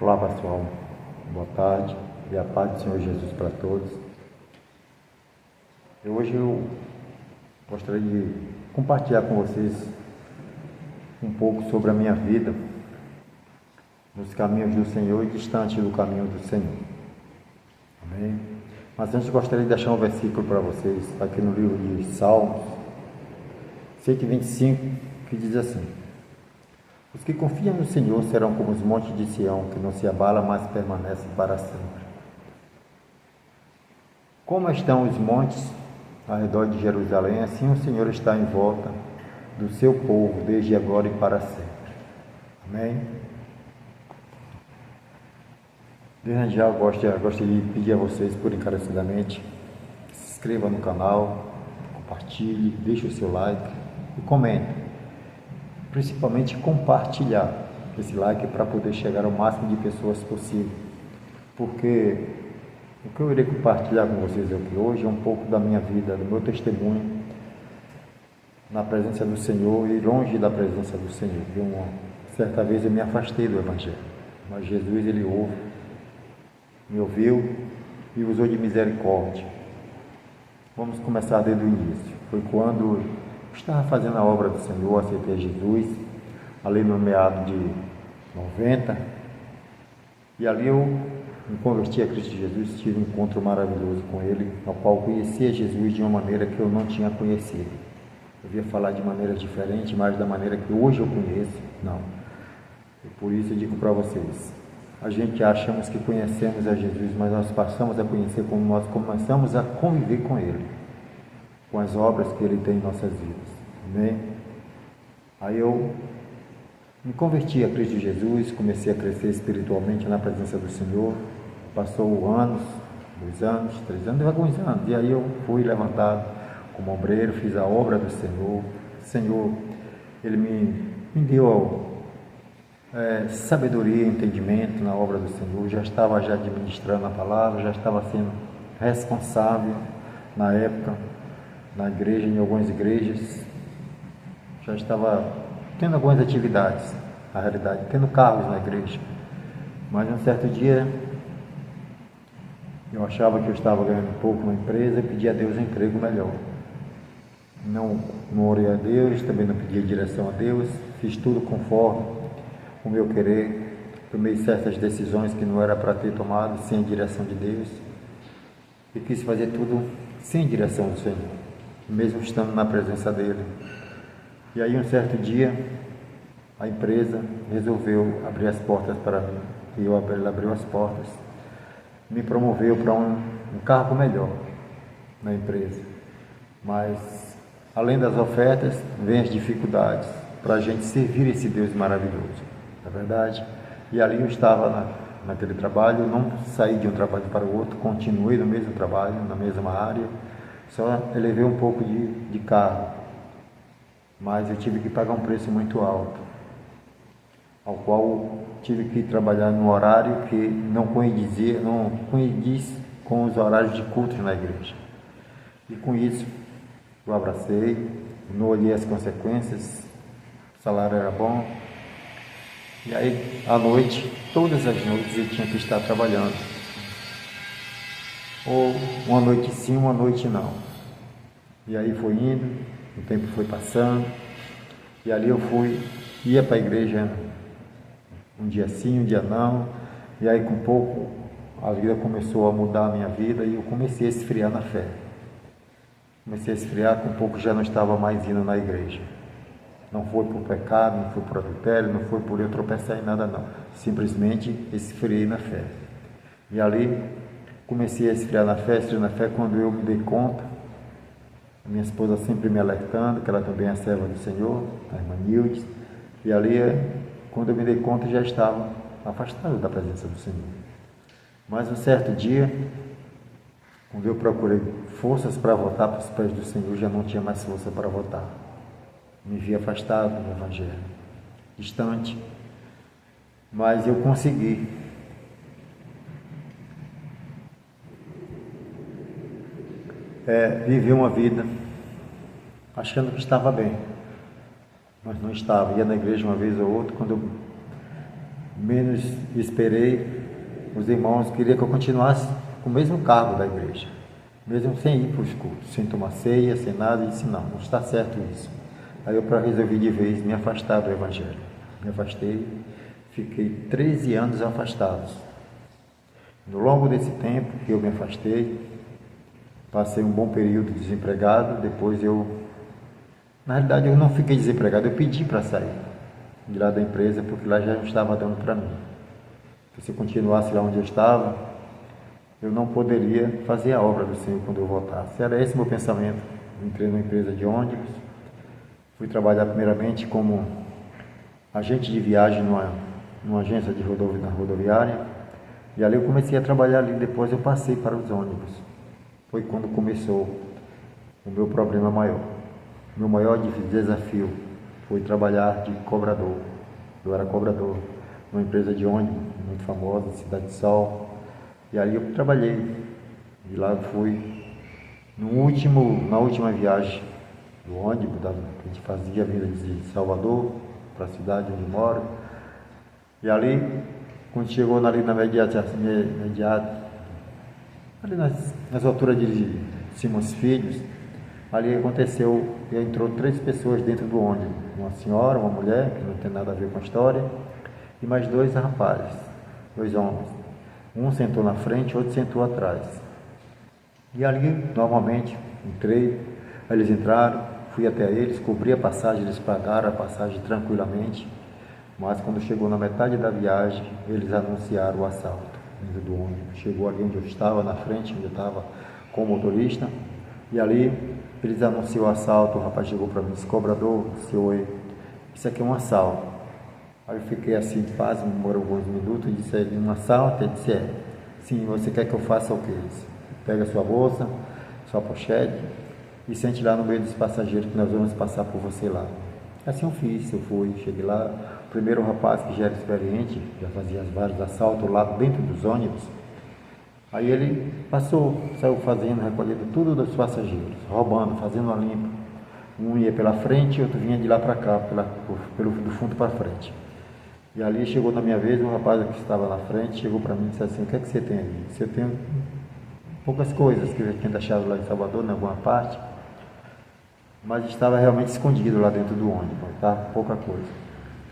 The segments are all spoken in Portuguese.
Olá pessoal, boa tarde e a paz do Senhor Jesus para todos. Hoje eu gostaria de compartilhar com vocês um pouco sobre a minha vida nos caminhos do Senhor e distante do caminho do Senhor. Amém? Mas antes eu gostaria de deixar um versículo para vocês, aqui no livro de Salmos 125, que diz assim: os que confiam no Senhor serão como os montes de Sião, que não se abala, mas permanecem para sempre. Como estão os montes ao redor de Jerusalém, assim o Senhor está em volta do seu povo, desde agora e para sempre. Amém? Desde já eu gostaria de pedir a vocês, por encarecidamente, se inscreva no canal, compartilhe, deixe o seu like e comente. Principalmente compartilhar esse like para poder chegar ao máximo de pessoas possível, porque o que eu irei compartilhar com vocês aqui hoje é um pouco da minha vida, do meu testemunho na presença do Senhor e longe da presença do Senhor. Certa vez eu me afastei do Evangelho, mas Jesus ele me ouviu e usou de misericórdia. Vamos começar desde o início. Foi quando estava fazendo a obra do Senhor, aceitei Jesus, ali no meado de 90, e ali eu me converti a Cristo Jesus, tive um encontro maravilhoso com Ele, ao qual conhecia Jesus de uma maneira que eu não tinha conhecido. Eu ia falar de maneira diferente, mas da maneira que hoje eu conheço, não. E por isso eu digo para vocês, a gente achamos que conhecemos a Jesus, mas nós passamos a conhecer quando nós começamos a conviver com Ele, com as obras que Ele tem em nossas vidas. Amém? Aí eu me converti a Cristo Jesus, comecei a crescer espiritualmente na presença do Senhor. Passou anos, 2 anos, 3 anos, alguns anos, e aí eu fui levantado como obreiro, fiz a obra do Senhor. O Senhor, Ele me deu sabedoria e entendimento na obra do Senhor. Já estava administrando a palavra, já estava sendo responsável na época na igreja, em algumas igrejas, já estava tendo algumas atividades, na realidade, tendo cargos na igreja. Mas um certo dia, eu achava que eu estava ganhando pouco na empresa e pedi a Deus um emprego melhor. Não orei a Deus, também não pedi direção a Deus, fiz tudo conforme o meu querer, tomei certas decisões que não era para ter tomado, sem a direção de Deus, e quis fazer tudo sem direção do Senhor, mesmo estando na presença dele. E aí um certo dia a empresa resolveu abrir as portas para mim, e ele abriu as portas, me promoveu para um cargo melhor na empresa. Mas além das ofertas vem as dificuldades para a gente servir esse Deus maravilhoso, na verdade. E ali eu estava naquele trabalho, não saí de um trabalho para o outro, continuei no mesmo trabalho, na mesma área, só elevei um pouco de cargo, mas eu tive que pagar um preço muito alto, ao qual tive que trabalhar num horário que não coincidia com os horários de cultos na igreja. E com isso eu abracei, não olhei as consequências, o salário era bom, e aí à noite, todas as noites eu tinha que estar trabalhando. Ou uma noite sim, uma noite não. E aí foi indo, o tempo foi passando, e ali eu ia para a igreja um dia sim, um dia não, e aí com pouco a vida começou a mudar a minha vida e eu comecei a esfriar na fé. Comecei a esfriar, com pouco já não estava mais indo na igreja. Não foi por pecado, não foi por adultério, não foi por eu tropeçar em nada não. Simplesmente esfriei na fé. E ali comecei a esfriar na fé, quando eu me dei conta, minha esposa sempre me alertando, que ela também é serva do Senhor, a irmã Nildes, e ali, quando eu me dei conta, já estava afastado da presença do Senhor. Mas um certo dia, quando eu procurei forças para voltar para os pés do Senhor, já não tinha mais força para voltar. Me vi afastado do Evangelho, distante, mas eu consegui viver uma vida achando que estava bem, mas não estava. Ia na igreja uma vez ou outra, quando eu menos esperei, os irmãos queriam que eu continuasse com o mesmo cargo da igreja, mesmo sem ir para os cultos, sem tomar ceia, sem nada, e disse, não está certo isso. Aí eu resolvi de vez me afastar do Evangelho. Me afastei, fiquei 13 anos afastado. No longo desse tempo que eu me afastei, passei um bom período desempregado, depois na realidade eu não fiquei desempregado, eu pedi para sair de lá da empresa, porque lá já não estava dando para mim. Se eu continuasse lá onde eu estava, eu não poderia fazer a obra do Senhor quando eu voltasse. Era esse meu pensamento. Eu entrei numa empresa de ônibus, fui trabalhar primeiramente como agente de viagem numa agência de na rodoviária, e ali eu comecei a trabalhar ali, depois eu passei para os ônibus. Foi quando começou o meu problema maior. Meu maior desafio foi trabalhar de cobrador. Eu era cobrador numa empresa de ônibus muito famosa, Cidade de Sol, e ali eu trabalhei. De lá eu fui na última viagem do ônibus que a gente fazia, vinda de Salvador para a cidade onde eu moro. E ali, quando chegou ali na imediata, ali nas alturas de Simões Filhos, ali aconteceu, entrou 3 pessoas dentro do ônibus, uma senhora, uma mulher, que não tem nada a ver com a história, e mais 2 rapazes, 2 homens. Um sentou na frente, outro sentou atrás. E ali, normalmente, entrei, aí eles entraram, fui até eles, cobri a passagem, eles pagaram a passagem tranquilamente, mas quando chegou na metade da viagem, eles anunciaram o assalto dentro do ônibus. Chegou ali onde eu estava, na frente, onde eu estava com o motorista, e ali eles anunciaram o assalto. O rapaz chegou para mim, disse, cobrador, senhor, isso aqui é um assalto. Aí eu fiquei assim, pasmo, demorou alguns minutos, e disse a ele, um assalto? Ele disse, sim, você quer que eu faça o quê? Disse, pega a sua bolsa, sua pochete, e sente lá no meio dos passageiros que nós vamos passar por você lá. Assim eu fiz, eu fui, cheguei lá, o primeiro rapaz que já era experiente, já fazia vários assaltos lá dentro dos ônibus, aí ele passou, saiu fazendo, recolhendo tudo dos passageiros, roubando, fazendo uma limpa. Um ia pela frente, outro vinha de lá para cá, do fundo para frente. E ali chegou na minha vez, um rapaz que estava na frente, chegou para mim e disse assim, o que é que você tem ali? Disse, eu tenho poucas coisas que eu já tinha deixado lá em Salvador, em alguma parte, mas estava realmente escondido lá dentro do ônibus, tá? Pouca coisa.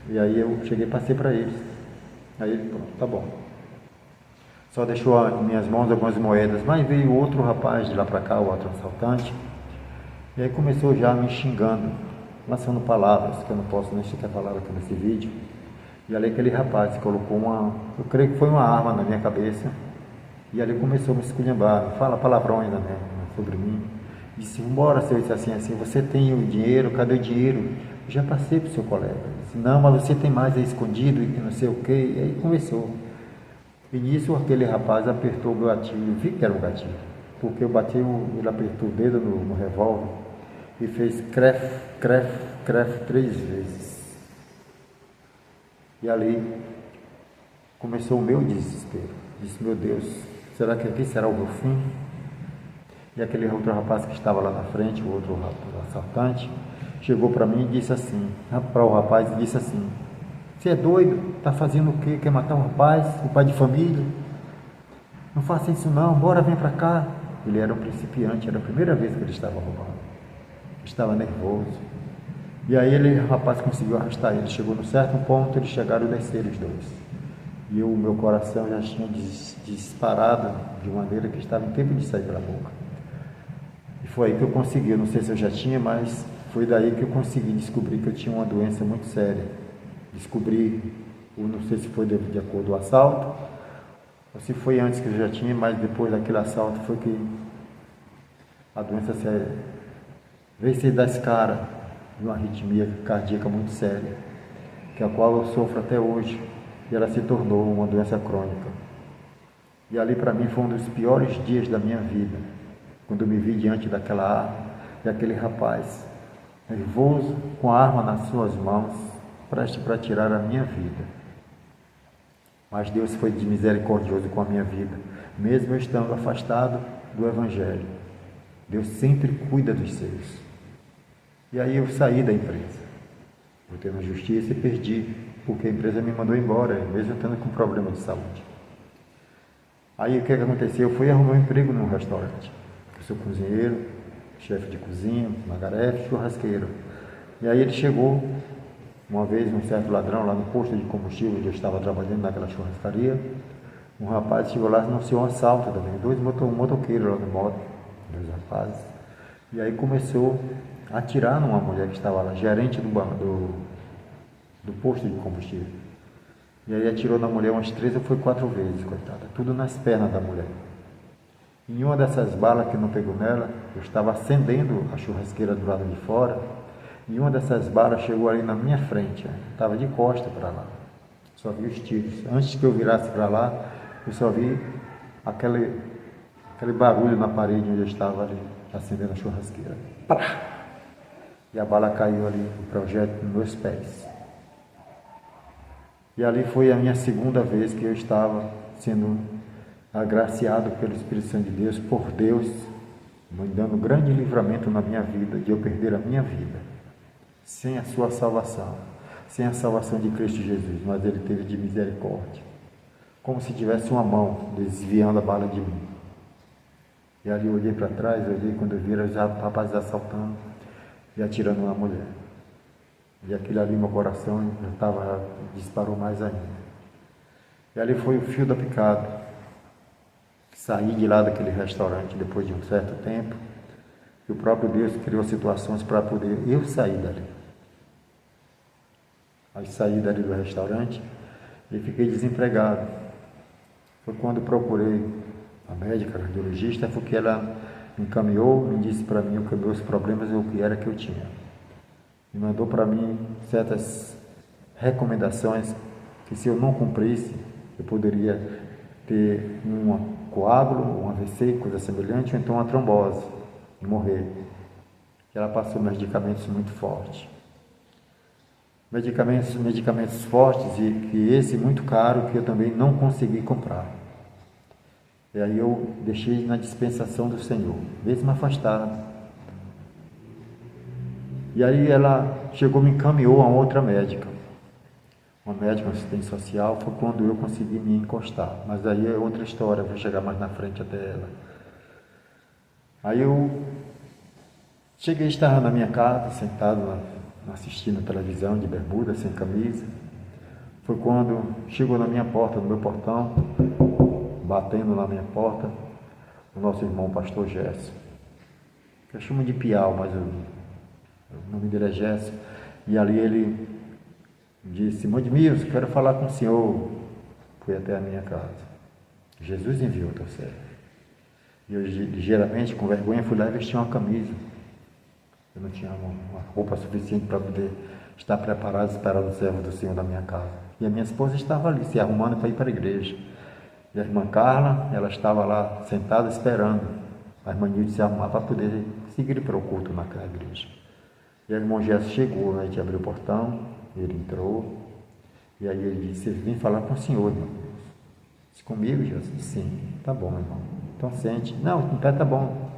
E aí eu cheguei e passei para eles. Aí ele, pronto, tá bom. Só deixou em minhas mãos algumas moedas, mas veio outro rapaz de lá para cá, o outro assaltante, e aí começou já me xingando, lançando palavras, que eu não posso nem sequer falar aqui nesse vídeo. E ali aquele rapaz colocou eu creio que foi uma arma na minha cabeça, e ali começou a me esculhambar, fala palavrões, né, sobre mim. Disse, embora, se eu disse assim, você tem o dinheiro, cadê o dinheiro? Eu já passei para o seu colega. Disse, não, mas você tem mais aí escondido e não sei o quê. E aí começou. E nisso aquele rapaz apertou o gatilho, vi que era um gatilho, porque eu bati, ele apertou o dedo no revólver e fez cref, cref, cref 3 vezes. E ali começou o meu desespero. Disse, meu Deus, será que aqui será o meu fim? E aquele outro rapaz que estava lá na frente, o outro assaltante, chegou para mim e disse assim, para o rapaz, e disse assim, você é doido? Está fazendo o quê? Quer matar um rapaz, um pai de família? Não faça isso não, bora, vem para cá. Ele era um principiante, era a primeira vez que ele estava roubando. Estava nervoso. E aí o rapaz conseguiu arrastar ele, chegou no certo ponto, eles chegaram e desceram os 2. E o meu coração já tinha disparado de maneira que estava em tempo de sair pela boca. E foi aí que eu consegui, eu não sei se eu já tinha, mas foi daí que eu consegui descobrir que eu tinha uma doença muito séria. Descobri, eu não sei se foi de acordo com o assalto, ou se foi antes que eu já tinha, mas depois daquele assalto foi que a doença veio se dar escara de uma arritmia cardíaca muito séria, que a qual eu sofro até hoje, e ela se tornou uma doença crônica. E ali para mim foi um dos piores dias da minha vida, quando eu me vi diante daquela arma, e aquele rapaz, nervoso, com a arma nas suas mãos, preste para tirar a minha vida. Mas Deus foi misericordioso com a minha vida, mesmo eu estando afastado do Evangelho. Deus sempre cuida dos seus. E aí eu saí da empresa, voltei na justiça e perdi porque a empresa me mandou embora, mesmo estando com problema de saúde. Aí o que aconteceu? Eu fui arrumar um emprego num restaurante. Eu sou cozinheiro, chefe de cozinha, magarefe, churrasqueiro. E aí ele chegou, uma vez, um certo ladrão lá no posto de combustível onde eu estava trabalhando naquela churrascaria. Um rapaz chegou lá e anunciou um assalto também. Um motoqueiro lá no moto, dois rapazes. E aí começou a atirar numa mulher que estava lá, gerente do posto de combustível. E aí atirou na mulher umas 3 ou foi 4 vezes, coitada. Tudo nas pernas da mulher. Em uma dessas balas que não pegou nela, eu estava acendendo a churrasqueira do lado de fora. E uma dessas balas chegou ali na minha frente. Estava de costa para lá. Só vi os tiros. Antes que eu virasse para lá, eu só vi aquele barulho na parede onde eu estava ali, acendendo a churrasqueira. Pá! E a bala caiu ali, o projétil, nos meus pés. E ali foi a minha segunda vez que eu estava sendo agraciado pelo Espírito Santo de Deus, por Deus, me dando grande livramento na minha vida, de eu perder a minha vida, sem a sua salvação, sem a salvação de Cristo Jesus, mas Ele teve de misericórdia, como se tivesse uma mão desviando a bala de mim. E ali eu olhei para trás, quando eu vi os rapazes assaltando e atirando na mulher. E aquilo ali, meu coração disparou mais ainda. E ali foi o fio da picada. Saí de lá daquele restaurante depois de um certo tempo. E o próprio Deus criou situações para poder eu sair dali. Aí saí dali do restaurante e fiquei desempregado. Foi quando procurei a médica, a cardiologista, foi que ela me encaminhou, me disse para mim os meus problemas e o que era que eu tinha. E mandou para mim certas recomendações que, se eu não cumprisse, eu poderia ter um coágulo, um AVC, coisa semelhante, ou então uma trombose e morrer. E ela passou medicamentos muito fortes. Medicamentos fortes e esse muito caro que eu também não consegui comprar. E aí eu deixei na dispensação do Senhor, mesmo afastado. E aí ela chegou, me encaminhou a outra médica. Uma médica, uma assistente social, foi quando eu consegui me encostar. Mas aí é outra história, vou chegar mais na frente até ela. Aí eu cheguei, estava na minha casa, sentado assistindo televisão, de bermuda, sem camisa. Foi quando chegou na minha porta, no meu portão, batendo na minha porta, o nosso irmão pastor Gerson, que eu chamo de Piau, mas o nome dele é Gerson. E ali ele disse: Modmilson, quero falar com o senhor. Fui até a minha casa. Jesus enviou o teu servo. E eu ligeiramente, com vergonha, fui lá e vesti uma camisa. Eu não tinha uma roupa suficiente para poder estar preparado, esperando o servo do Senhor na minha casa. E a minha esposa estava ali, se arrumando para ir para a igreja. E a irmã Carla, ela estava lá sentada esperando a irmã Nilde se arrumar para poder seguir para o culto naquela igreja. E o irmão Gerson chegou, a gente abriu o portão, ele entrou, e aí ele disse: vim falar com o senhor, irmão. Disse: comigo, Gerson? Sim. Tá bom, irmão. Então sente. Não, o pé tá bom.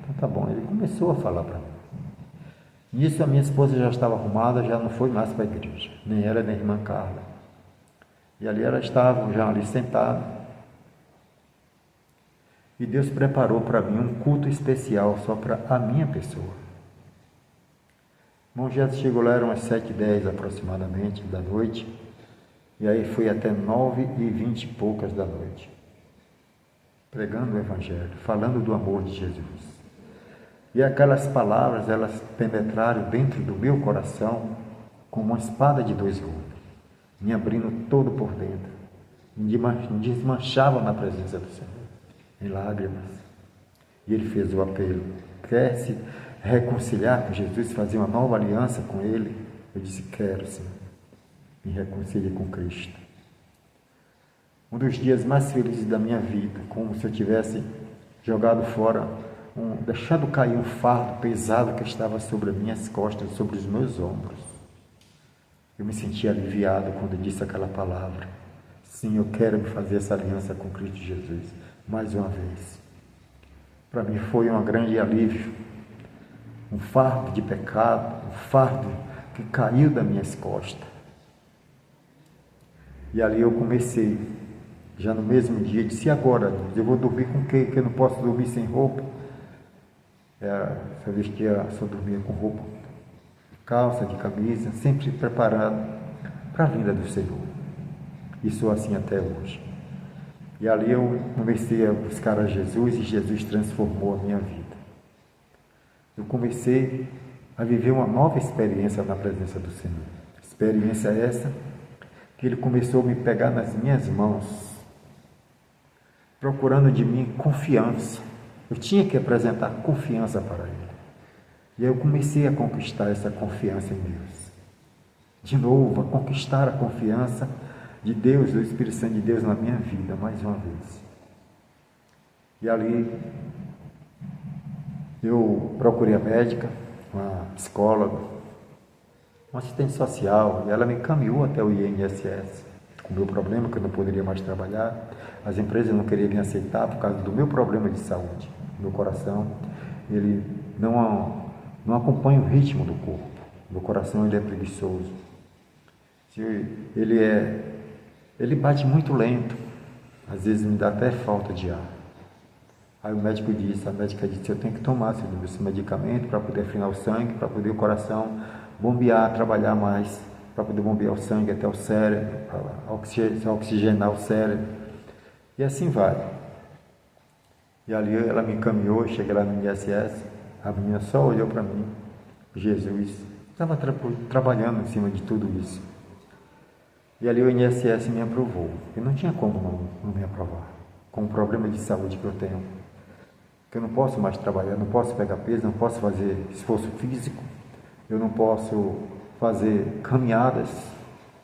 Então tá bom. Ele começou a falar para mim. Nisso a minha esposa já estava arrumada, já não foi mais para a igreja, nem ela nem a irmã Carla. E ali ela estava, já ali sentada. E Deus preparou para mim um culto especial só para a minha pessoa. O irmão Gerson chegou lá, eram umas 7h10 aproximadamente da noite, e aí foi até 9h20 e poucas da noite, pregando o Evangelho, falando do amor de Jesus. E aquelas palavras, elas penetraram dentro do meu coração como uma espada de 2 gumes, me abrindo todo por dentro, me desmanchava na presença do Senhor, em lágrimas. E ele fez o apelo: quer se reconciliar com Jesus, fazer uma nova aliança com Ele? Eu disse: quero, Senhor, me reconcilie com Cristo. Um dos dias mais felizes da minha vida, como se eu tivesse jogado fora, deixado cair um fardo pesado que estava sobre as minhas costas, sobre os meus ombros. Eu me senti aliviado quando disse aquela palavra: sim, eu quero me fazer essa aliança com Cristo Jesus, mais uma vez. Para mim foi um grande alívio, um fardo de pecado, um fardo que caiu das minhas costas. E ali eu comecei, já no mesmo dia, disse, e agora, Deus, eu vou dormir com o quê? Que eu não posso dormir sem roupa. Só dormia com roupa, calça, de camisa, sempre preparado para a vinda do Senhor. E sou assim até hoje. E ali eu comecei a buscar a Jesus e Jesus transformou a minha vida. Eu comecei a viver uma nova experiência na presença do Senhor. Experiência essa que Ele começou a me pegar nas minhas mãos, procurando de mim confiança. Eu tinha que apresentar confiança para Ele. E aí eu comecei a conquistar essa confiança em Deus. De novo, a conquistar a confiança de Deus, do Espírito Santo de Deus na minha vida, mais uma vez. E ali eu procurei a médica, uma psicóloga, uma assistente social, e ela me encaminhou até o INSS, com o meu problema, que eu não poderia mais trabalhar. As empresas não queriam me aceitar por causa do meu problema de saúde. Meu coração, ele não acompanha o ritmo do corpo. Meu coração, ele é preguiçoso. Ele bate muito lento. Às vezes me dá até falta de ar. Aí a médica disse, eu tenho que tomar esse medicamento para poder afinar o sangue, para poder o coração bombear, trabalhar mais, para poder bombear o sangue até o cérebro, para oxigenar o cérebro. E assim vai. E ali ela me encaminhou, cheguei lá no INSS, a menina só olhou para mim, Jesus estava trabalhando em cima de tudo isso. E ali o INSS me aprovou. E não tinha como não me aprovar, com o problema de saúde que eu tenho. Que eu não posso mais trabalhar, não posso pegar peso, não posso fazer esforço físico, eu não posso fazer caminhadas,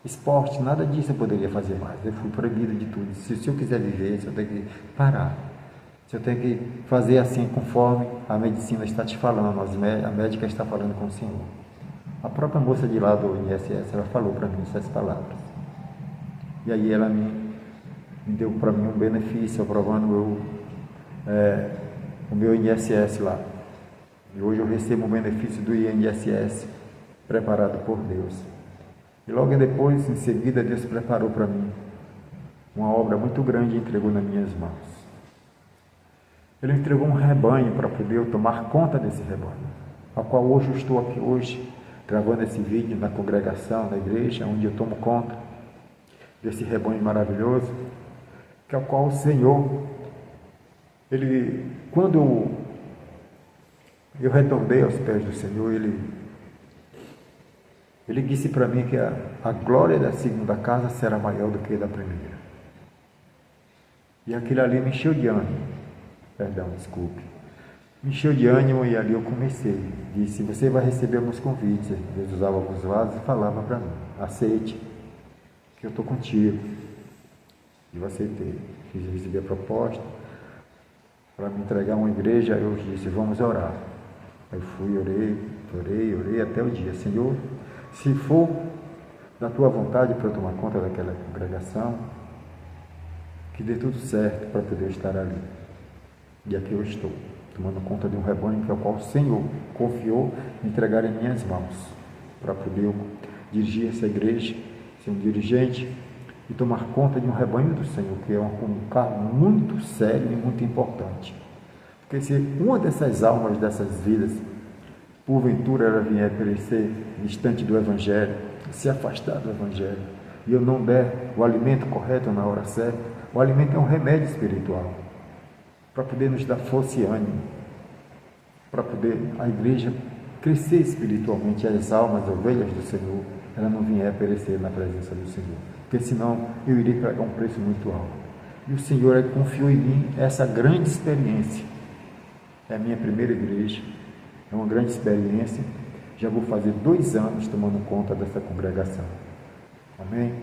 esporte, nada disso eu poderia fazer mais. Eu fui proibido de tudo. Se eu quiser viver, se eu tenho que parar, se eu tenho que fazer assim conforme a medicina está te falando, a médica está falando com o Senhor. A própria moça de lá do INSS, ela falou para mim essas palavras. E aí ela me deu para mim um benefício, aprovando o meu INSS lá. E hoje eu recebo o benefício do INSS preparado por Deus. E logo depois, em seguida, Deus preparou para mim uma obra muito grande e entregou nas minhas mãos. Ele entregou um rebanho para poder eu tomar conta desse rebanho, a qual hoje eu estou aqui hoje, gravando esse vídeo na congregação, na igreja, onde eu tomo conta desse rebanho maravilhoso, que é o qual o Senhor, quando eu retornei aos pés do Senhor, Ele disse para mim que a glória da segunda casa será maior do que a da primeira. E aquilo ali me encheu de ânimo. Me encheu de ânimo e ali eu comecei. Disse, você vai receber alguns convites. Deus usava alguns vasos e falava para mim, aceite, que eu estou contigo. E eu aceitei. Recebi a proposta para me entregar uma igreja. Eu disse, vamos orar. Eu fui, orei até o dia. Senhor, se for da tua vontade para eu tomar conta daquela congregação, que dê tudo certo para poder estar ali. E aqui eu estou, tomando conta de um rebanho que é o qual o Senhor confiou entregar em minhas mãos, para poder eu dirigir essa igreja, ser um dirigente e tomar conta de um rebanho do Senhor, que é um cargo muito sério e muito importante. Porque se uma dessas almas, dessas vidas, porventura ela vier perecer distante do Evangelho, se afastar do Evangelho, e eu não der o alimento correto na hora certa, o alimento é um remédio espiritual, para poder nos dar força e ânimo, para poder a igreja crescer espiritualmente, as almas, as ovelhas do Senhor, ela não vier perecer na presença do Senhor, porque senão eu iria pagar um preço muito alto. E o Senhor confiou em mim essa grande experiência. É a minha primeira igreja, é uma grande experiência. Já vou fazer 2 anos tomando conta dessa congregação. Amém?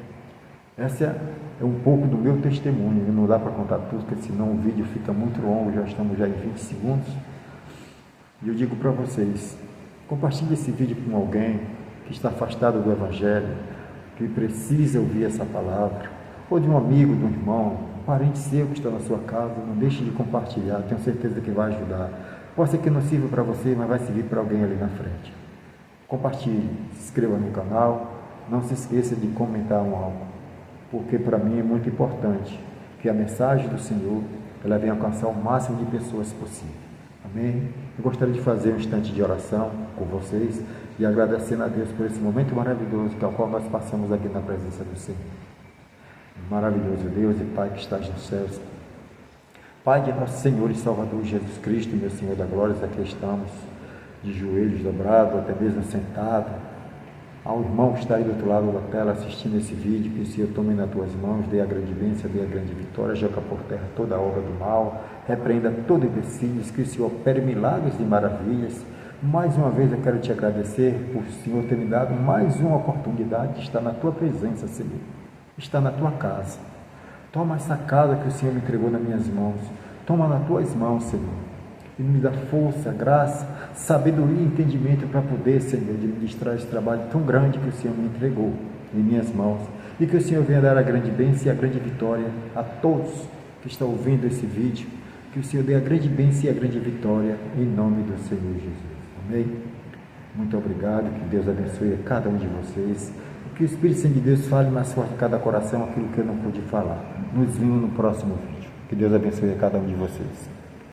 Essa é um pouco do meu testemunho. Não dá para contar tudo, porque senão o vídeo fica muito longo. Já estamos em 20 segundos. E eu digo para vocês, compartilhe esse vídeo com alguém que está afastado do Evangelho, que precisa ouvir essa palavra, ou de um amigo, de um irmão, um parente seu que está na sua casa. Não deixe de compartilhar, tenho certeza que vai ajudar. Pode ser que não sirva para você, mas vai servir para alguém ali na frente. Compartilhe, se inscreva no canal, não se esqueça de comentar algo, porque para mim é muito importante que a mensagem do Senhor ela venha alcançar o máximo de pessoas possível. Amém? Eu gostaria de fazer um instante de oração com vocês e agradecendo a Deus por esse momento maravilhoso que é o qual nós passamos aqui na presença do Senhor. Maravilhoso Deus e Pai que estás nos céus. Pai de nosso Senhor e Salvador Jesus Cristo, meu Senhor da glória, aqui estamos de joelhos dobrados, até mesmo sentado. Ao irmão que está aí do outro lado da tela assistindo esse vídeo, que o Senhor tome nas tuas mãos, dê a grande bênção, dê a grande vitória, joga por terra toda a obra do mal, repreenda todo empecilhos, que o Senhor opere milagres e maravilhas. Mais uma vez eu quero te agradecer por o Senhor ter me dado mais uma oportunidade de estar na tua presença, Senhor, estar na tua casa. Toma essa casa que o Senhor me entregou nas minhas mãos, toma nas tuas mãos, Senhor, e me dá força, graça, sabedoria e entendimento para poder, Senhor, administrar esse trabalho tão grande que o Senhor me entregou em minhas mãos. E que o Senhor venha dar a grande bênção e a grande vitória a todos que estão ouvindo esse vídeo. Que o Senhor dê a grande bênção e a grande vitória em nome do Senhor Jesus. Amém? Muito obrigado, que Deus abençoe a cada um de vocês. Que o Espírito Santo de Deus fale mais forte em cada coração aquilo que eu não pude falar. Nos vemos no próximo vídeo. Que Deus abençoe a cada um de vocês.